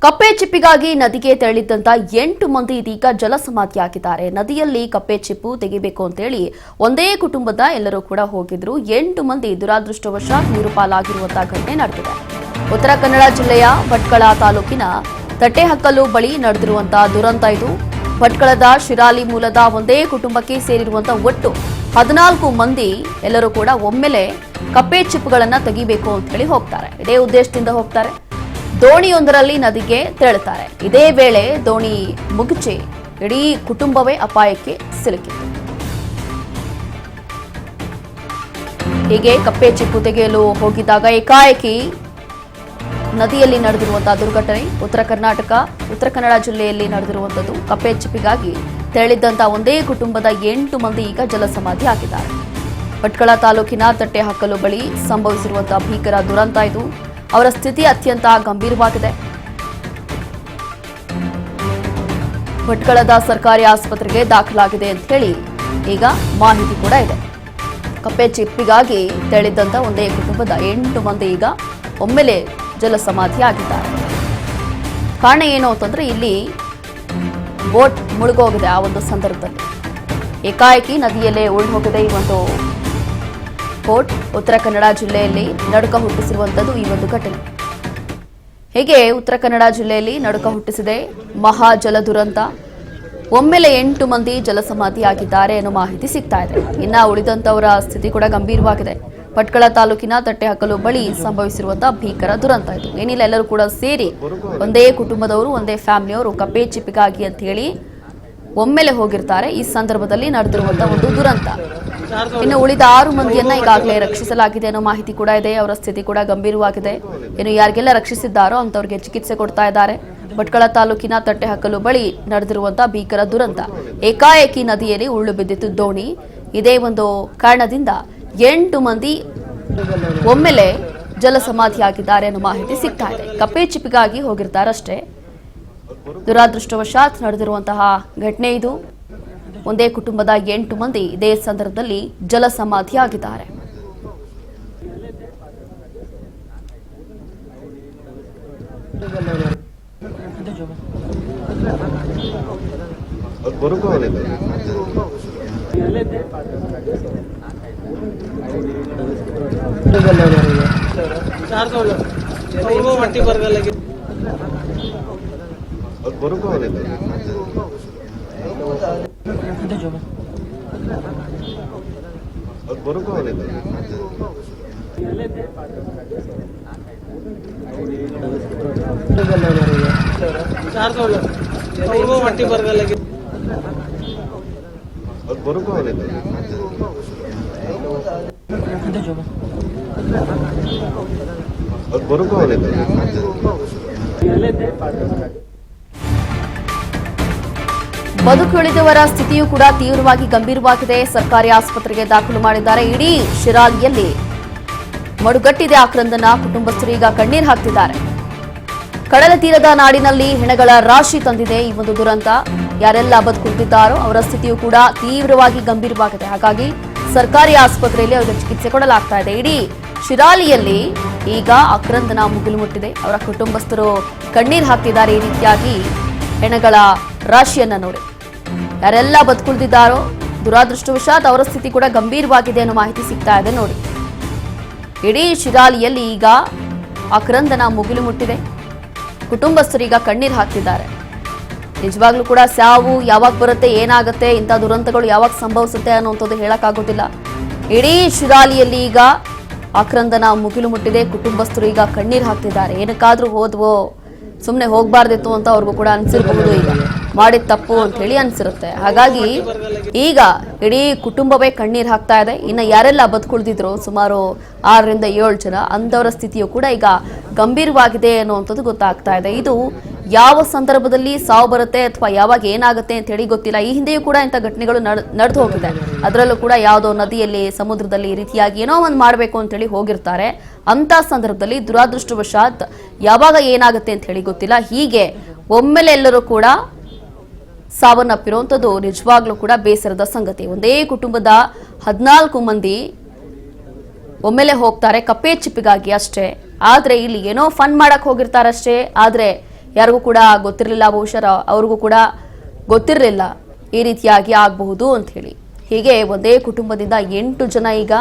ಕಪ್ಪೆ ಚಿಪ್ಪಿಗಾಗಿ ನದಿಗೆ ತೆರಳಿದ್ದಂತ 8 ಮಂದಿ ಇದೀಗ ಜಲಸಮಾಧಿಯಾಗಿದ್ದಾರೆ. ನದಿಯಲ್ಲಿ ಕಪ್ಪೆ ಚಿಪ್ಪು ತೆಗಿಬೇಕು ಅಂತೇಳಿ ಒಂದೇ ಕುಟುಂಬದ ಎಲ್ಲರೂ ಕೂಡ ಹೋಗಿದ್ರು. 8 ಮಂದಿ ದುರಾದೃಷ್ಟವಶಾತ್ ನೀರು ಪಾಲಾಗಿರುವಂತಹ ಘಟನೆ ನಡೆದಿದೆ. ಉತ್ತರ ಕನ್ನಡ ಜಿಲ್ಲೆಯ ಭಟ್ಕಳ ತಾಲೂಕಿನ ತಟ್ಟೆಹಕ್ಕಲು ಬಳಿ ನಡೆದಿರುವಂತಹ ದುರಂತ ಇದು. ಭಟ್ಕಳದ ಶಿರಾಲಿ ಮೂಲದ ಒಂದೇ ಕುಟುಂಬಕ್ಕೆ ಸೇರಿರುವಂತಹ ಒಟ್ಟು 14 ಮಂದಿ ಎಲ್ಲರೂ ಕೂಡ ಒಮ್ಮೆಲೆ ಕಪ್ಪೆ ಚಿಪ್ಪುಗಳನ್ನ ತೆಗಿಬೇಕು ಅಂತ ಹೇಳಿ ಹೋಗ್ತಾರೆ. ಇದೇ ಉದ್ದೇಶದಿಂದ ಹೋಗ್ತಾರೆ. ದೋಣಿಯೊಂದರಲ್ಲಿ ನದಿಗೆ ತೆರಳುತ್ತಾರೆ. ಇದೇ ವೇಳೆ ದೋಣಿ ಮುಗಿಚಿ ಇಡೀ ಕುಟುಂಬವೇ ಅಪಾಯಕ್ಕೆ ಸಿಲುಕಿತು. ಹೀಗೆ ಕಪ್ಪೆ ಚಿಪ್ಪು ತೆಗೆಯಲು ಹೋಗಿದ್ದಾಗ ಏಕಾಏಕಿ ನದಿಯಲ್ಲಿ ನಡೆದಿರುವಂತಹ ದುರ್ಘಟನೆ. ಉತ್ತರ ಕನ್ನಡ ಜಿಲ್ಲೆಯಲ್ಲಿ ನಡೆದಿರುವಂತದ್ದು. ಕಪ್ಪೆ ಚಿಪ್ಪಿಗಾಗಿ ತೆರಳಿದ್ದಂತಹ ಒಂದೇ ಕುಟುಂಬದ 8 ಮಂದಿ ಈಗ ಜಲಸಮಾಧಿ ಆಗಿದ್ದಾರೆ. ಭಟ್ಕಳ ತಾಲೂಕಿನ ತಟ್ಟೆಹಕ್ಕಲು ಬಳಿ ಸಂಭವಿಸಿರುವಂತಹ ಭೀಕರ ದುರಂತ ಇದು. ಅವರ ಸ್ಥಿತಿ ಅತ್ಯಂತ ಗಂಭೀರವಾಗಿದೆ. ಭಟ್ಕಳದ ಸರ್ಕಾರಿ ಆಸ್ಪತ್ರೆಗೆ ದಾಖಲಾಗಿದೆ ಅಂತ ಹೇಳಿ ಈಗ ಮಾಹಿತಿ ಕೂಡ ಇದೆ. ಕಪ್ಪೆ ಚಿಪ್ಪಿಗಾಗಿ ತೆರಳಿದ್ದಂತ ಒಂದೇ ಕುಟುಂಬದ 8 ಮಂದಿ ಈಗ ಒಮ್ಮೆಲೆ ಜಲಸಮಾಧಿ ಆಗಿದ್ದಾರೆ. ಕಾರಣ ಏನು ಅಂತಂದ್ರೆ ಇಲ್ಲಿ ಬೋಟ್ ಮುಳುಗೋಗಿದೆ. ಆ ಒಂದು ಸಂದರ್ಭದಲ್ಲಿ ಏಕಾಏಕಿ ನದಿಯಲ್ಲೇ ಉಳ್ದು ಹೋಗಿದೆ ಈ ಒಂದು ಬೋಟ್. ಉತ್ತರ ಕನ್ನಡ ಜಿಲ್ಲೆಯಲ್ಲಿ ನಡುಕ ಹುಟ್ಟಿಸಿರುವಂತದ್ದು ಈ ಒಂದು ಘಟನೆ. ಹೀಗೆ ಉತ್ತರ ಕನ್ನಡ ಜಿಲ್ಲೆಯಲ್ಲಿ ನಡುಕ ಹುಟ್ಟಿಸಿದೆ ಮಹಾ ಜಲ ದುರಂತ. ಒಮ್ಮೆಲೆ 8 ಮಂದಿ ಜಲಸಮಾಧಿ ಆಗಿದ್ದಾರೆ ಅನ್ನೋ ಮಾಹಿತಿ ಸಿಗ್ತಾ ಇದೆ. ಇನ್ನ ಉಳಿದಂತವರ ಸ್ಥಿತಿ ಕೂಡ ಗಂಭೀರವಾಗಿದೆ. ಭಟ್ಕಳ ತಾಲೂಕಿನ ತಟ್ಟೆಹಕ್ಕಲು ಬಳಿ ಸಂಭವಿಸಿರುವಂತಹ ಭೀಕರ ದುರಂತ ಇದು. ಏನಿಲ್ಲ, ಎಲ್ಲರೂ ಕೂಡ ಸೇರಿ ಒಂದೇ ಕುಟುಂಬದವರು, ಒಂದೇ ಫ್ಯಾಮಿಲಿಯವರು ಕಪ್ಪೆ ಚಿಪ್ಪಿಗಾಗಿ ಅಂತ ಹೇಳಿ ಒಮ್ಮೆಲೆ ಹೋಗಿರ್ತಾರೆ. ಈ ಸಂದರ್ಭದಲ್ಲಿ ನಡೆದಿರುವಂತಹ ಒಂದು ದುರಂತ. ಇನ್ನು ಉಳಿದ 6 ಮಂದಿಯನ್ನ ಈಗಾಗಲೇ ರಕ್ಷಿಸಲಾಗಿದೆ ಅನ್ನೋ ಮಾಹಿತಿ ಕೂಡ ಇದೆ. ಅವರ ಸ್ಥಿತಿ ಕೂಡ ಗಂಭೀರವಾಗಿದೆ. ಇನ್ನು ಯಾರಿಗೆಲ್ಲ ರಕ್ಷಿಸಿದ್ದಾರೋ ಅಂತವ್ರಿಗೆ ಚಿಕಿತ್ಸೆ ಕೊಡ್ತಾ ಇದ್ದಾರೆ. ಭಟ್ಕಳ ತಾಲೂಕಿನ ತಟ್ಟೆಹಕ್ಕಲು ಬಳಿ ನಡೆದಿರುವಂತಹ ಭೀಕರ ದುರಂತ. ಏಕಾಏಕಿ ನದಿಯಲ್ಲಿ ಉರುಳು ಬಿದ್ದಿತ್ತು ದೋಣಿ. ಇದೇ ಒಂದು ಕಾರಣದಿಂದ 8 ಮಂದಿ ಒಮ್ಮೆಲೆ ಜಲಸಮಾಧಿಯಾಗಿದ್ದಾರೆ ಅನ್ನೋ ಮಾಹಿತಿ ಸಿಗ್ತಾ ಇದೆ. ಕಪ್ಪೆ ಚಿಪ್ಪಿಗಾಗಿ ಹೋಗಿರ್ತಾರಷ್ಟೇ. ದುರಾದೃಷ್ಟವಶಾತ್ ನಡೆದಿರುವಂತಹ ಘಟನೆ ಇದು. ಒಂದೇ ಕುಟುಂಬದ 8 ಮಂದಿ ಇದೇ ಸಂದರ್ಭದಲ್ಲಿ ಜಲಸಮಾಧಿಯಾಗಿದ್ದಾರೆ. ಬದುಕುಳಿದವರ ಸ್ಥಿತಿಯೂ ಕೂಡ ತೀವ್ರವಾಗಿ ಗಂಭೀರವಾಗಿದೆ. ಸರ್ಕಾರಿ ಆಸ್ಪತ್ರೆಗೆ ದಾಖಲು ಮಾಡಿದ್ದಾರೆ. ಇಡೀ ಶಿರಾಲಿಯಲ್ಲಿ ಮಡುಗಟ್ಟಿದೆ ಆಕ್ರಂದನ. ಕುಟುಂಬಸ್ಥರು ಈಗ ಕಣ್ಣೀರು ಹಾಕ್ತಿದ್ದಾರೆ. ಕಡಲ ತೀರದ ನಾಡಿನಲ್ಲಿ ಹೆಣಗಳ ರಾಶಿ ತಂದಿದೆ ಈ ಒಂದು ದುರಂತ. ಯಾರೆಲ್ಲ ಬದುಕುಳಿದಿದ್ದಾರೋ ಅವರ ಸ್ಥಿತಿಯೂ ಕೂಡ ತೀವ್ರವಾಗಿ ಗಂಭೀರವಾಗಿದೆ. ಹಾಗಾಗಿ ಸರ್ಕಾರಿ ಆಸ್ಪತ್ರೆಯಲ್ಲಿ ಅವರಿಗೆ ಚಿಕಿತ್ಸೆ ಕೊಡಲಾಗ್ತಾ ಇದೆ. ಇಡೀ ಶಿರಾಲಿಯಲ್ಲಿ ಈಗ ಆಕ್ರಂದನ ಮುಗಿಲು ಮುಟ್ಟಿದೆ. ಅವರ ಕುಟುಂಬಸ್ಥರು ಕಣ್ಣೀರು ಹಾಕ್ತಿದ್ದಾರೆ. ಈ ರೀತಿಯಾಗಿ ಹೆಣಗಳ ರಾಶಿಯನ್ನ ನೋಡಿ ಯಾರೆಲ್ಲ ಬದುಕುಳಿದಿದ್ದಾರೋ ದುರಾದೃಷ್ಟವಶಾತ್ ಅವರ ಸ್ಥಿತಿ ಕೂಡ ಗಂಭೀರವಾಗಿದೆ ಅನ್ನೋ ಮಾಹಿತಿ ಸಿಗ್ತಾ ಇದೆ. ನೋಡಿ, ಇಡೀ ಶಿರಾಲಿಯಲ್ಲಿ ಈಗ ಆಕ್ರಂದನ ಮುಗಿಲು ಮುಟ್ಟಿದೆ. ಕುಟುಂಬಸ್ಥರೀಗ ಕಣ್ಣೀರು ಹಾಕ್ತಿದ್ದಾರೆ. ನಿಜವಾಗ್ಲೂ ಕೂಡ ಸಾವು ಯಾವಾಗ ಬರುತ್ತೆ, ಏನಾಗುತ್ತೆ, ಇಂಥ ದುರಂತಗಳು ಯಾವಾಗ ಸಂಭವಿಸುತ್ತೆ ಅನ್ನೋಂಥದ್ದು ಹೇಳಕ್ಕಾಗೋದಿಲ್ಲ. ಇಡೀ ಶಿರಾಲಿಯಲ್ಲಿ ಈಗ ಆಕ್ರಂದನ ಮುಗಿಲು ಮುಟ್ಟಿದೆ. ಕುಟುಂಬಸ್ಥರು ಈಗ ಕಣ್ಣೀರು ಹಾಕ್ತಿದ್ದಾರೆ. ಏನಕ್ಕಾದ್ರೂ ಹೋದ್ವೋ, ಸುಮ್ಮನೆ ಹೋಗ್ಬಾರ್ದಿತ್ತು ಅಂತ ಅವ್ರಿಗೂ ಕೂಡ ಅನ್ಸಿರ್ಬಹುದು. ಈಗ ಮಾಡಿದ ತಪ್ಪು ಅಂತ ಹೇಳಿ ಅನ್ಸಿರುತ್ತೆ. ಹಾಗಾಗಿ ಈಗ ಇಡೀ ಕುಟುಂಬವೇ ಕಣ್ಣೀರು ಹಾಕ್ತಾ ಇದೆ. ಇನ್ನು ಯಾರೆಲ್ಲ ಬದುಕುಳಿದಿದ್ರು ಸುಮಾರು 6 ರಿಂದ 7 ಜನ, ಅಂಥವರ ಸ್ಥಿತಿಯು ಕೂಡ ಈಗ ಗಂಭೀರವಾಗಿದೆ ಅನ್ನುವಂಥದ್ದು ಗೊತ್ತಾಗ್ತಾ ಇದೆ. ಇದು ಯಾವ ಸಂದರ್ಭದಲ್ಲಿ ಸಾವು ಬರುತ್ತೆ ಅಥವಾ ಯಾವಾಗ ಏನಾಗುತ್ತೆ ಅಂತ ಹೇಳಿ ಗೊತ್ತಿಲ್ಲ. ಈ ಹಿಂದೆಯೂ ಕೂಡ ಇಂಥ ಘಟನೆಗಳು ನಡೆದು ಹೋಗಿದೆ. ಅದರಲ್ಲೂ ಕೂಡ ಯಾವುದೋ ನದಿಯಲ್ಲಿ, ಸಮುದ್ರದಲ್ಲಿ ಈ ರೀತಿಯಾಗಿ ಏನೋ ಒಂದು ಮಾಡಬೇಕು ಅಂತ ಹೇಳಿ ಹೋಗಿರ್ತಾರೆ. ಅಂತ ಸಂದರ್ಭದಲ್ಲಿ ದುರಾದೃಷ್ಟವಶಾತ್ ಯಾವಾಗ ಏನಾಗುತ್ತೆ ಅಂತ ಹೇಳಿ ಗೊತ್ತಿಲ್ಲ. ಹೀಗೆ ಒಮ್ಮೆಲೆ ಎಲ್ಲರೂ ಕೂಡ ಸಾವನ್ನಪ್ಪಿರುವಂಥದ್ದು ನಿಜವಾಗ್ಲೂ ಕೂಡ ಬೇಸರದ ಸಂಗತಿ. ಒಂದೇ ಕುಟುಂಬದ 14 ಮಂದಿ ಒಮ್ಮೆಲೆ ಹೋಗ್ತಾರೆ ಕಪ್ಪೆ ಚಿಪ್ಪಿಗಾಗಿ ಅಷ್ಟೇ. ಆದ್ರೆ ಇಲ್ಲಿ ಏನೋ ಫನ್ ಮಾಡಕ್ ಹೋಗಿರ್ತಾರಷ್ಟೇ. ಆದ್ರೆ ಯಾರಿಗೂ ಕೂಡ ಗೊತ್ತಿರಲಿಲ್ಲ, ಬಹುಶಃ ಅವ್ರಿಗೂ ಕೂಡ ಗೊತ್ತಿರಲಿಲ್ಲ ಈ ರೀತಿಯಾಗಿ ಆಗಬಹುದು ಅಂತ ಹೇಳಿ. ಹೀಗೆ ಒಂದೇ ಕುಟುಂಬದಿಂದ 8 ಜನ ಈಗ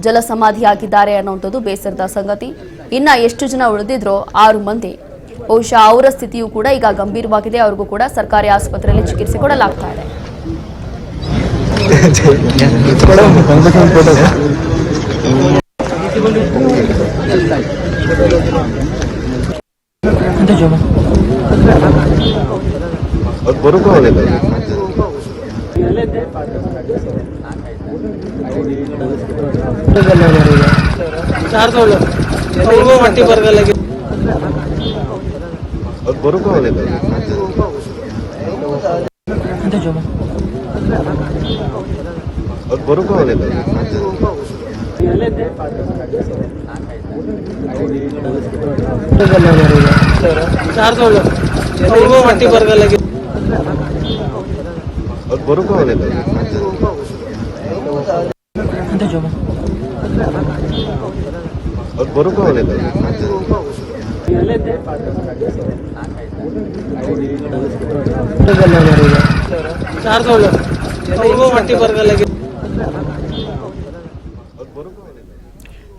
ಜಲ ಸಮಾಧಿಯಾಗಿದ್ದಾರೆ ಅನ್ನುವಂಥದ್ದು ಬೇಸರದ ಸಂಗತಿ. ಇನ್ನ ಎಷ್ಟು ಜನ ಉಳಿದಿದ್ರೋ 6 ಮಂದಿ, ಬಹುಶಃ ಅವರ ಸ್ಥಿತಿಯೂ ಕೂಡ ಈಗ ಗಂಭೀರವಾಗಿದೆ. ಅವ್ರಿಗೂ ಕೂಡ ಸರ್ಕಾರಿ ಆಸ್ಪತ್ರೆಯಲ್ಲಿ ಚಿಕಿತ್ಸೆ ಕೊಡಲಾಗ್ತಾ ಇದೆ.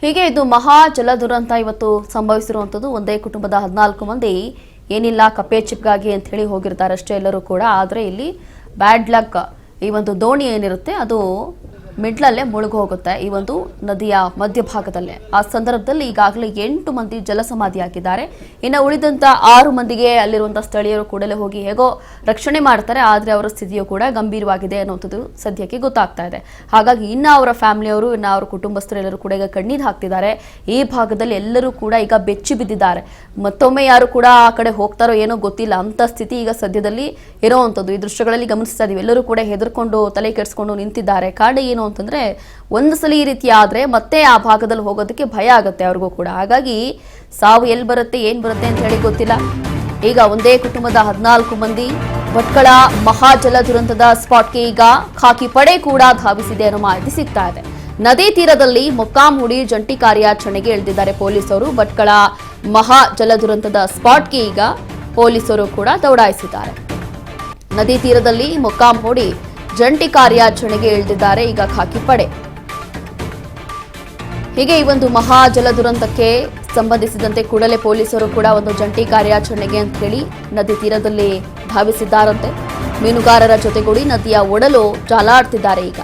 ಹೀಗೆ ಇದು ಮಹಾ ಜಲ ದುರಂತ ಇವತ್ತು ಸಂಭವಿಸಿರುವಂತದ್ದು. ಒಂದೇ ಕುಟುಂಬದ 14 ಮಂದಿ ಏನಿಲ್ಲ ಕಪ್ಪೆ ಚಿಪ್ಗಾಗಿ ಅಂತ ಹೇಳಿ ಹೋಗಿರ್ತಾರೆ ಅಷ್ಟೇ ಎಲ್ಲರೂ ಕೂಡ. ಆದರೆ ಇಲ್ಲಿ ಬ್ಯಾಡ್ ಲಕ್, ಈ ಒಂದು ದೋಣಿ ಏನಿರುತ್ತೆ ಅದು ಮಿಡ್ಲಲ್ಲೇ ಮುಳುಗು ಹೋಗುತ್ತೆ ಈ ಒಂದು ನದಿಯ ಮಧ್ಯಭಾಗದಲ್ಲೇ. ಆ ಸಂದರ್ಭದಲ್ಲಿ ಈಗಾಗಲೇ 8 ಮಂದಿ ಜಲಸಮಾಧಿಯಾಗಿದ್ದಾರೆ. ಇನ್ನು ಉಳಿದಂತ 6 ಮಂದಿಗೆ ಅಲ್ಲಿರುವಂತಹ ಸ್ಥಳೀಯರು ಕೂಡಲೇ ಹೋಗಿ ಹೇಗೋ ರಕ್ಷಣೆ ಮಾಡ್ತಾರೆ. ಆದರೆ ಅವರ ಸ್ಥಿತಿಯು ಕೂಡ ಗಂಭೀರವಾಗಿದೆ ಅನ್ನುವಂಥದ್ದು ಸದ್ಯಕ್ಕೆ ಗೊತ್ತಾಗ್ತಾ ಇದೆ. ಹಾಗಾಗಿ ಇನ್ನು ಅವರ ಫ್ಯಾಮಿಲಿಯವರು, ಇನ್ನು ಅವರ ಕುಟುಂಬಸ್ಥರೆಲ್ಲರೂ ಕೂಡ ಈಗ ಕಣ್ಣೀರು ಹಾಕ್ತಿದ್ದಾರೆ. ಈ ಭಾಗದಲ್ಲಿ ಎಲ್ಲರೂ ಕೂಡ ಈಗ ಬೆಚ್ಚಿ ಬಿದ್ದಿದ್ದಾರೆ. ಮತ್ತೊಮ್ಮೆ ಯಾರು ಕೂಡ ಆ ಕಡೆ ಹೋಗ್ತಾರೋ ಏನೋ ಗೊತ್ತಿಲ್ಲ ಅಂತ ಸ್ಥಿತಿ ಈಗ ಸದ್ಯದಲ್ಲಿ ಇರೋವಂಥದ್ದು. ಈ ದೃಶ್ಯಗಳಲ್ಲಿ ಗಮನಿಸ್ತಾ ಇದೀವಿ. ಎಲ್ಲರೂ ಕೂಡ ಹೆದರ್ಕೊಂಡು ತಲೆ ಕೆಡಿಸ್ಕೊಂಡು ನಿಂತಿದ್ದಾರೆ. ಕಾರಣ ಏನು ಅಂತಂದ್ರೆ, ಒಂದು ಸಲ ಈ ರೀತಿ ಆದ್ರೆ ಮತ್ತೆ ಆ ಭಾಗದಲ್ಲಿ ಹೋಗೋದಕ್ಕೆ ಭಯ ಆಗುತ್ತೆ ಅವ್ರಿಗೂ ಕೂಡ. ಹಾಗಾಗಿ ಸಾವು ಎಲ್ಲಿ ಬರುತ್ತೆ ಏನ್ ಬರುತ್ತೆ ಅಂತ ಹೇಳಿ ಗೊತ್ತಿಲ್ಲ. ಈಗ ಒಂದೇ ಕುಟುಂಬದ 14 ಮಂದಿ ಭಟ್ಕಳ ಮಹಾಜಲ ದುರಂತದ ಸ್ಪಾಟ್ಗೆ ಈಗ ಖಾಕಿ ಪಡೆ ಕೂಡ ಧಾವಿಸಿದೆ ಅನ್ನೋ ಮಾಹಿತಿ ಸಿಗ್ತಾ ಇದೆ. ನದಿ ತೀರದಲ್ಲಿ ಮೊಕ್ಕಾಂ ಹೂಡಿ ಜಂಟಿ ಕಾರ್ಯಾಚರಣೆಗೆ ಇಳಿದಿದ್ದಾರೆ ಪೊಲೀಸರು. ಭಟ್ಕಳ ಮಹಾ ಜಲ ದುರಂತದ ಸ್ಪಾಟ್ಗೆ ಈಗ ಪೊಲೀಸರು ಕೂಡ ದೌಡಾಯಿಸಿದ್ದಾರೆ. ನದಿ ತೀರದಲ್ಲಿ ಮೊಕ್ಕಾಂ ಹೂಡಿ ಜಂಟಿ ಕಾರ್ಯಾಚರಣೆಗೆ ಇಳಿದಿದ್ದಾರೆ ಈಗ ಖಾಕಿ ಪಡೆ. ಹೀಗೆ ಈ ಒಂದು ಮಹಾ ಜಲ ದುರಂತಕ್ಕೆ ಸಂಬಂಧಿಸಿದಂತೆ ಕೂಡಲೇ ಪೊಲೀಸರು ಕೂಡ ಒಂದು ಜಂಟಿ ಕಾರ್ಯಾಚರಣೆಗೆ ಅಂತ ಹೇಳಿ ನದಿ ತೀರದಲ್ಲಿ ಧಾವಿಸಿದ್ದಾರಂತೆ. ಮೀನುಗಾರರ ಜೊತೆಗೂಡಿ ನದಿಯ ಒಡಲು ಜಾಲಾಡ್ತಿದ್ದಾರೆ. ಈಗ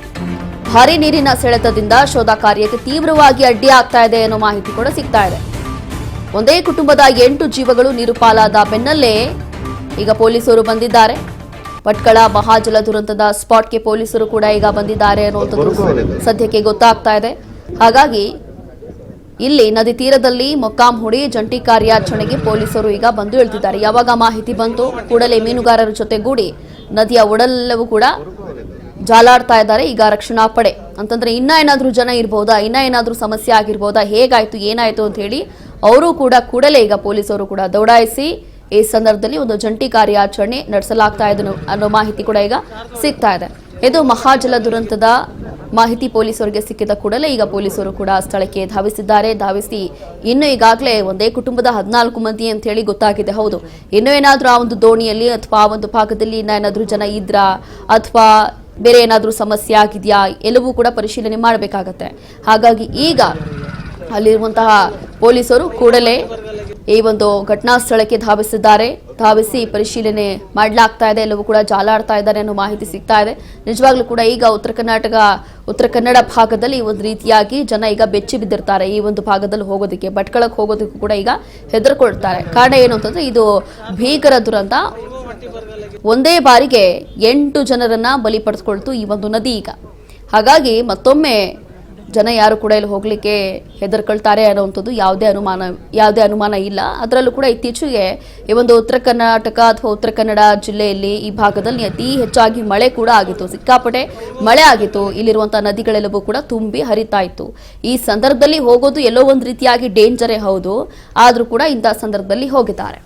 ಭಾರೀ ನೀರಿನ ಸೆಳೆತದಿಂದ ಶೋಧ ಕಾರ್ಯಕ್ಕೆ ತೀವ್ರವಾಗಿ ಅಡ್ಡಿ ಆಗ್ತಾ ಇದೆ ಅನ್ನೋ ಮಾಹಿತಿ ಕೂಡ ಸಿಗ್ತಾ ಇದೆ. ಒಂದೇ ಕುಟುಂಬದ 8 ಜೀವಗಳು ನೀರು ಪಾಲಾದ ಬೆನ್ನಲ್ಲೇ ಈಗ ಪೊಲೀಸರು ಬಂದಿದ್ದಾರೆ. ಭಟ್ಕಳ ಮಹಾಜಲ ದುರಂತದ ಸ್ಪಾಟ್ಗೆ ಪೊಲೀಸರು ಕೂಡ ಈಗ ಬಂದಿದ್ದಾರೆ ಅನ್ನುವಂಥದ್ದು ಸದ್ಯಕ್ಕೆ ಗೊತ್ತಾಗ್ತಾ ಇದೆ. ಹಾಗಾಗಿ ಇಲ್ಲಿ ನದಿ ತೀರದಲ್ಲಿ ಮೊಕ್ಕಾಂ ಹೂಡಿ ಜಂಟಿ ಕಾರ್ಯಾಚರಣೆಗೆ ಪೊಲೀಸರು ಈಗ ಬಂದು ಇಳಿದಿದ್ದಾರೆ. ಯಾವಾಗ ಮಾಹಿತಿ ಬಂತು ಕೂಡಲೇ ಮೀನುಗಾರರ ಜೊತೆಗೂಡಿ ನದಿಯ ಒಡಲೆಲ್ಲವೂ ಕೂಡ ಜಾಲಾಡ್ತಾ ಇದ್ದಾರೆ ಈಗ ರಕ್ಷಣಾ ಪಡೆ. ಅಂತಂದ್ರೆ ಇನ್ನ ಏನಾದ್ರೂ ಜನ ಇರ್ಬೋದಾ, ಇನ್ನ ಏನಾದ್ರೂ ಸಮಸ್ಯೆ ಆಗಿರ್ಬೋದಾ, ಹೇಗಾಯ್ತು ಏನಾಯ್ತು ಅಂತ ಹೇಳಿ ಅವರು ಕೂಡ ಕೂಡಲೇ ಈಗ ಪೊಲೀಸರು ಕೂಡ ದೌಡಾಯಿಸಿ ಈ ಸಂದರ್ಭದಲ್ಲಿ ಒಂದು ಜಂಟಿ ಕಾರ್ಯಾಚರಣೆ ನಡೆಸಲಾಗ್ತಾ ಇದೆ ಅನ್ನೋ ಮಾಹಿತಿ ಕೂಡ ಈಗ ಸಿಗ್ತಾ ಇದೆ. ಇದು ಮಹಾಜಲ ದುರಂತದ ಮಾಹಿತಿ ಪೊಲೀಸರಿಗೆ ಸಿಕ್ಕಿದ ಕೂಡಲೇ ಈಗ ಪೊಲೀಸರು ಕೂಡ ಸ್ಥಳಕ್ಕೆ ಧಾವಿಸಿ ಇನ್ನು ಈಗಾಗಲೇ ಒಂದೇ ಕುಟುಂಬದ 14 ಮಂದಿ ಅಂತ ಹೇಳಿ ಗೊತ್ತಾಗಿದೆ. ಹೌದು, ಇನ್ನೂ ಏನಾದ್ರೂ ಆ ಒಂದು ದೋಣಿಯಲ್ಲಿ ಅಥವಾ ಆ ಒಂದು ಭಾಗದಲ್ಲಿ ಇನ್ನ ಏನಾದ್ರೂ ಜನ ಇದ್ರಾ ಅಥವಾ ಬೇರೆ ಏನಾದ್ರೂ ಸಮಸ್ಯೆ ಆಗಿದೆಯಾ ಎಲ್ಲವೂ ಕೂಡ ಪರಿಶೀಲನೆ ಮಾಡಬೇಕಾಗತ್ತೆ. ಹಾಗಾಗಿ ಈಗ ಅಲ್ಲಿರುವಂತಹ ಪೊಲೀಸರು ಕೂಡಲೇ ಈ ಒಂದು ಘಟನಾ ಸ್ಥಳಕ್ಕೆ ಧಾವಿಸಿ ಪರಿಶೀಲನೆ ಮಾಡಲಾಗ್ತಾ ಇದೆ. ಎಲ್ಲವೂ ಕೂಡ ಜಾಲಾಡ್ತಾ ಇದ್ದಾರೆ ಅನ್ನೋ ಮಾಹಿತಿ ಸಿಗ್ತಾ ಇದೆ. ನಿಜವಾಗ್ಲೂ ಕೂಡ ಈಗ ಉತ್ತರ ಕನ್ನಡ ಭಾಗದಲ್ಲಿ ಒಂದು ರೀತಿಯಾಗಿ ಜನ ಈಗ ಬೆಚ್ಚಿ ಬಿದ್ದಿರ್ತಾರೆ. ಈ ಒಂದು ಭಾಗದಲ್ಲಿ ಹೋಗೋದಕ್ಕೆ, ಭಟ್ಕಳಕ್ಕೆ ಹೋಗೋದಕ್ಕೂ ಕೂಡ ಈಗ ಹೆದರ್ಕೊಳ್ತಾರೆ. ಕಾರಣ ಏನು ಅಂತಂದ್ರೆ ಇದು ಭೀಕರ ದುರಂತ. ಒಂದೇ ಬಾರಿಗೆ 8 ಜನರನ್ನ ಬಲಿ ಪಡೆದುಕೊಳ್ತು ಈ ಒಂದು ನದಿ ಈಗ. ಹಾಗಾಗಿ ಮತ್ತೊಮ್ಮೆ ಜನ ಯಾರು ಕೂಡ ಇಲ್ಲಿ ಹೋಗ್ಲಿಕ್ಕೆ ಹೆದರ್ಕೊಳ್ತಾರೆ ಅನ್ನೋವಂಥದ್ದು ಯಾವುದೇ ಅನುಮಾನ ಇಲ್ಲ. ಅದರಲ್ಲೂ ಕೂಡ ಇತ್ತೀಚೆಗೆ ಈ ಒಂದು ಉತ್ತರ ಕರ್ನಾಟಕ ಅಥವಾ ಉತ್ತರ ಕನ್ನಡ ಜಿಲ್ಲೆಯಲ್ಲಿ ಈ ಭಾಗದಲ್ಲಿ ಅತಿ ಹೆಚ್ಚಾಗಿ ಮಳೆ ಕೂಡ ಆಗಿತ್ತು, ಸಿಕ್ಕಾಪಟ್ಟೆ ಮಳೆ ಆಗಿತ್ತು. ಇಲ್ಲಿರುವಂತಹ ನದಿಗಳೆಲ್ಲವೂ ಕೂಡ ತುಂಬಿ ಹರಿತಾ ಇತ್ತು. ಈ ಸಂದರ್ಭದಲ್ಲಿ ಹೋಗೋದು ಎಲ್ಲೋ ಒಂದು ರೀತಿಯಾಗಿ ಡೇಂಜರೇ ಹೌದು, ಆದ್ರೂ ಕೂಡ ಇಂತಹ ಸಂದರ್ಭದಲ್ಲಿ ಹೋಗಿದ್ದಾರೆ.